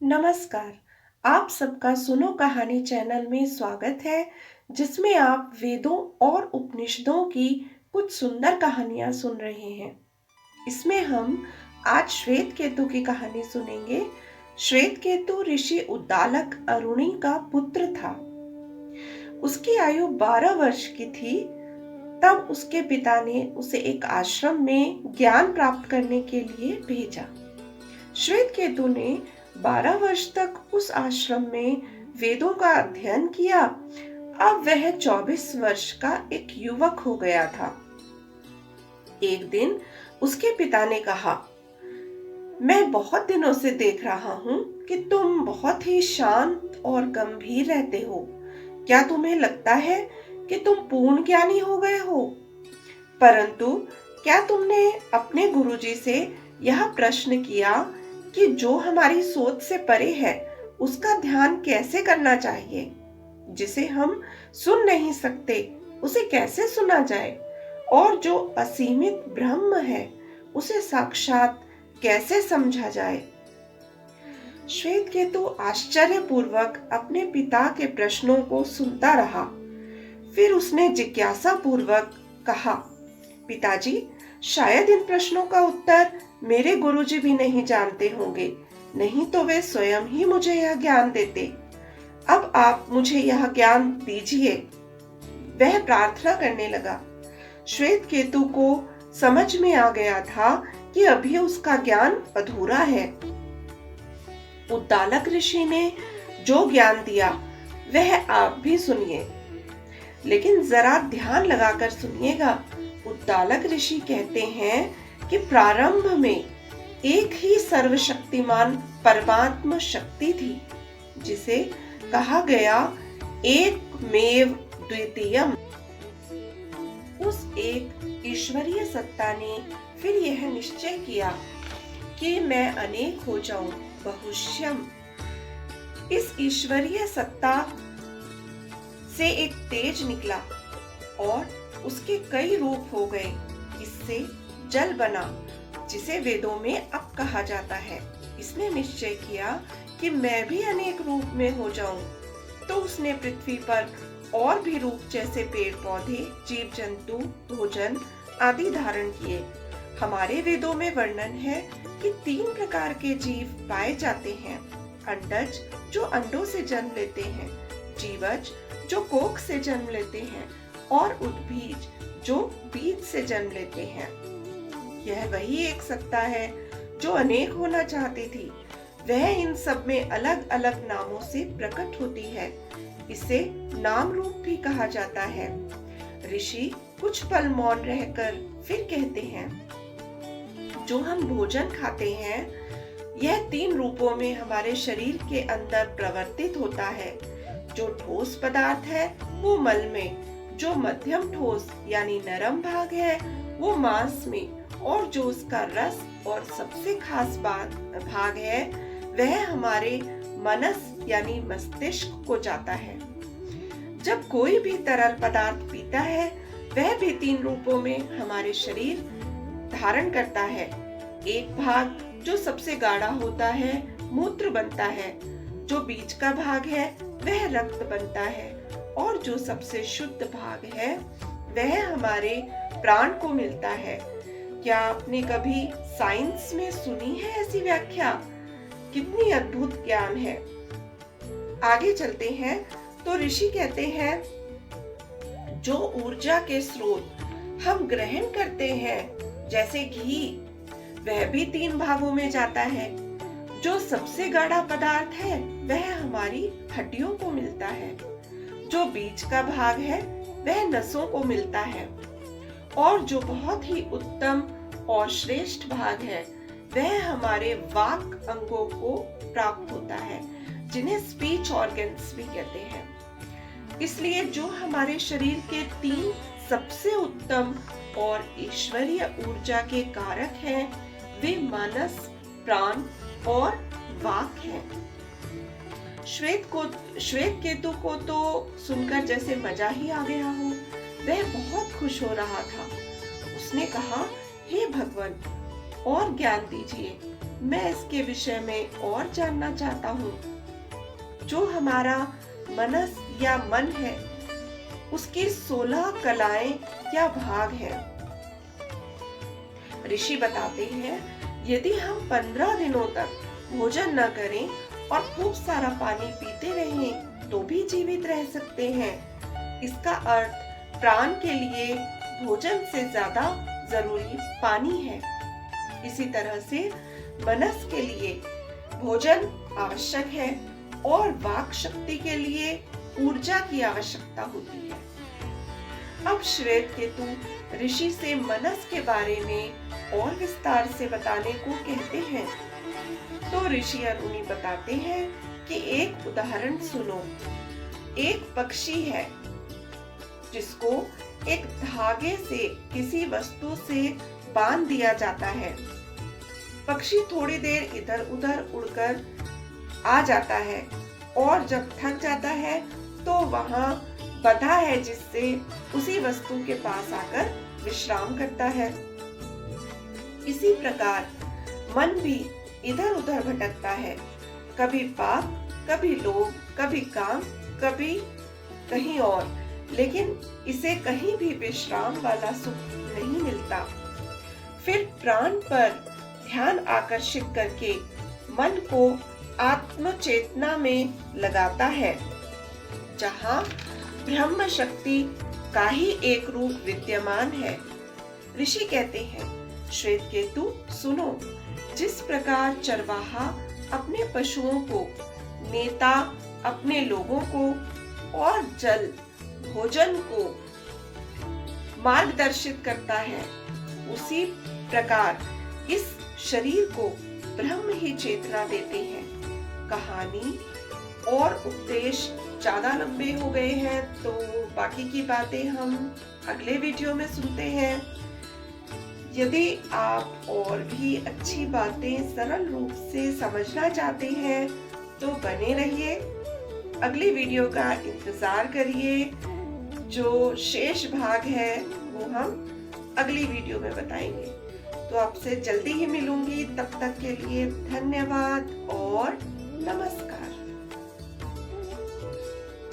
नमस्कार। आप सबका सुनो कहानी चैनल में स्वागत है, जिसमें आप वेदों और उपनिषदों की कुछ सुंदर कहानियां सुन रहे हैं। इसमें हम आज श्वेत केतु की कहानी सुनेंगे। श्वेत केतु ऋषि उद्दालक अरुणी का पुत्र था। उसकी आयु 12 वर्ष की थी। तब उसके पिता ने उसे एक आश्रम में ज्ञान प्राप्त करने के लिए भेजा। श्वेत केतु ने 12 वर्ष तक उस आश्रम में वेदों का अध्ययन किया। अब वह 24 वर्ष का एक युवक हो गया था। एक दिन उसके पिता ने कहा, मैं बहुत दिनों से देख रहा हूँ कि तुम बहुत ही शांत और गंभीर रहते हो। क्या तुम्हें लगता है कि तुम पूर्ण ज्ञानी हो गए हो? परंतु क्या तुमने अपने गुरुजी से यह प्रश्न किया कि जो हमारी सोच से परे है उसका ध्यान कैसे करना चाहिए? जिसे हम सुन नहीं सकते उसे कैसे सुना जाए? और जो असीमित ब्रह्म है उसे साक्षात कैसे समझा जाए? श्वेत केतु आश्चर्यपूर्वक अपने पिता के प्रश्नों को सुनता रहा। फिर उसने जिज्ञासा पूर्वक कहा, पिताजी, शायद इन प्रश्नों का उत्तर मेरे गुरुजी भी नहीं जानते होंगे, नहीं तो वे स्वयं ही मुझे यह ज्ञान देते। अब आप मुझे यह ज्ञान दीजिए। वह प्रार्थना करने लगा। श्वेत केतु को समझ में आ गया था कि अभी उसका ज्ञान अधूरा है। उद्दालक ऋषि ने जो ज्ञान दिया वह आप भी सुनिए, लेकिन जरा ध्यान लगाकर सुनिएगा। उद्दालक ऋषि कहते हैं कि प्रारंभ में एक ही सर्वशक्तिमान परमात्मा शक्ति थी, जिसे कहा गया एकमेव द्वितीयम। उस एक ईश्वरीय सत्ता ने फिर यह निश्चय किया कि मैं अनेक हो जाऊं, बहुश्यम। इस ईश्वरीय सत्ता से एक तेज निकला और उसके कई रूप हो गए। इससे जल बना, जिसे वेदों में अप कहा जाता है। इसने निश्चय किया कि मैं भी अनेक रूप में हो जाऊं। तो उसने पृथ्वी पर और भी रूप, जैसे पेड़ पौधे, जीव जंतु, भोजन आदि धारण किए। हमारे वेदों में वर्णन है कि 3 प्रकार के जीव पाए जाते हैं। अंडज, जो अंडों से जन्म लेते हैं, जीवज, जो कोख से जन्म लेते हैं, और उद्भिज, जो बीज से जन्म लेते हैं। यह वही एक सत्ता है जो अनेक होना चाहती थी। वह इन सब में अलग अलग नामों से प्रकट होती है। इसे नाम रूप भी कहा जाता है। ऋषि कुछ पल मौन रहकर फिर कहते हैं, जो हम भोजन खाते हैं यह 3 रूपों में हमारे शरीर के अंदर प्रवर्तित होता है। जो ठोस पदार्थ है वो मल में, जो मध्यम ठोस यानी नरम भाग है वो मांस में, और जो उसका रस और सबसे खास भाग है वह हमारे मनस यानी मस्तिष्क को जाता है। जब कोई भी तरल पदार्थ पीता है वह भी 3 रूपों में हमारे शरीर धारण करता है। एक भाग जो सबसे गाढ़ा होता है मूत्र बनता है, जो बीच का भाग है वह रक्त बनता है, और जो सबसे शुद्ध भाग है वह हमारे प्राण को मिलता है। क्या आपने कभी साइंस में सुनी है ऐसी व्याख्या? कितनी अद्भुत ज्ञान है। आगे चलते हैं तो ऋषि कहते हैं, जो ऊर्जा के स्रोत हम ग्रहण करते हैं जैसे घी, वह भी 3 भागों में जाता है। जो सबसे गाढ़ा पदार्थ है वह हमारी हड्डियों को मिलता है, जो बीच का भाग है वह नसों को मिलता है, और जो बहुत ही उत्तम और श्रेष्ठ भाग है वह हमारे वाक अंगों को प्राप्त होता है, जिन्हें स्पीच ऑर्गन्स भी कहते हैं। इसलिए जो हमारे शरीर के 3 सबसे उत्तम और ईश्वरीय ऊर्जा के कारक हैं वे मानस, प्राण और वाक है। श्वेत केतु को तो सुनकर जैसे मजा ही आ गया हो। वह बहुत खुश हो रहा था। उसने कहा, हे भगवान, और ज्ञान दीजिए। मैं इसके विषय में और जानना चाहता हूँ। जो हमारा मनस या मन है, उसकी 16 कलाएं या भाग हैं। ऋषि बताते हैं, यदि हम 15 दिनों तक भोजन न करें और खूब सारा पानी पीते रहें तो भी जीवित रह सकते हैं। इसका अर्थ प्राण के लिए भोजन से ज्यादा जरूरी पानी है। इसी तरह से मनस के लिए भोजन आवश्यक है और वाक शक्ति के लिए ऊर्जा की आवश्यकता होती है। अब श्वेतकेतु ऋषि से मनस के बारे में और विस्तार से बताने को कहते हैं। तो ऋषि अरुणि बताते हैं कि एक उदाहरण सुनो। एक पक्षी है जिसको एक धागे से किसी वस्तु से बांध दिया जाता है। पक्षी थोड़ी देर इधर उधर उड़कर आ जाता है और जब थक जाता है तो वहां बंधा है, जिससे उसी वस्तु के पास आकर विश्राम करता है। इसी प्रकार मन भी इधर उधर भटकता है, कभी पाप, कभी लोभ, कभी काम, कभी कहीं और, लेकिन इसे कहीं भी विश्राम वाला सुख नहीं मिलता। फिर प्राण पर ध्यान आकर्षित करके मन को आत्म चेतना में लगाता है, जहाँ ब्रह्म शक्ति का ही एक रूप विद्यमान है। ऋषि कहते हैं, श्वेतकेतु सुनो, जिस प्रकार चरवाहा अपने पशुओं को, नेता अपने लोगों को और जल भोजन को मार्गदर्शित करता है, उसी प्रकार इस शरीर को ब्रह्म ही चेतना देते हैं। कहानी और उपदेश ज्यादा लंबे हो गए हैं, तो बाकी की बातें हम अगले वीडियो में सुनते हैं। यदि आप और भी अच्छी बातें सरल रूप से समझना चाहते हैं तो बने रहिए, अगली वीडियो का इंतजार करिए। जो शेष भाग है वो हम अगली वीडियो में बताएंगे। तो आपसे जल्दी ही मिलूंगी, तब तक के लिए धन्यवाद और नमस्कार।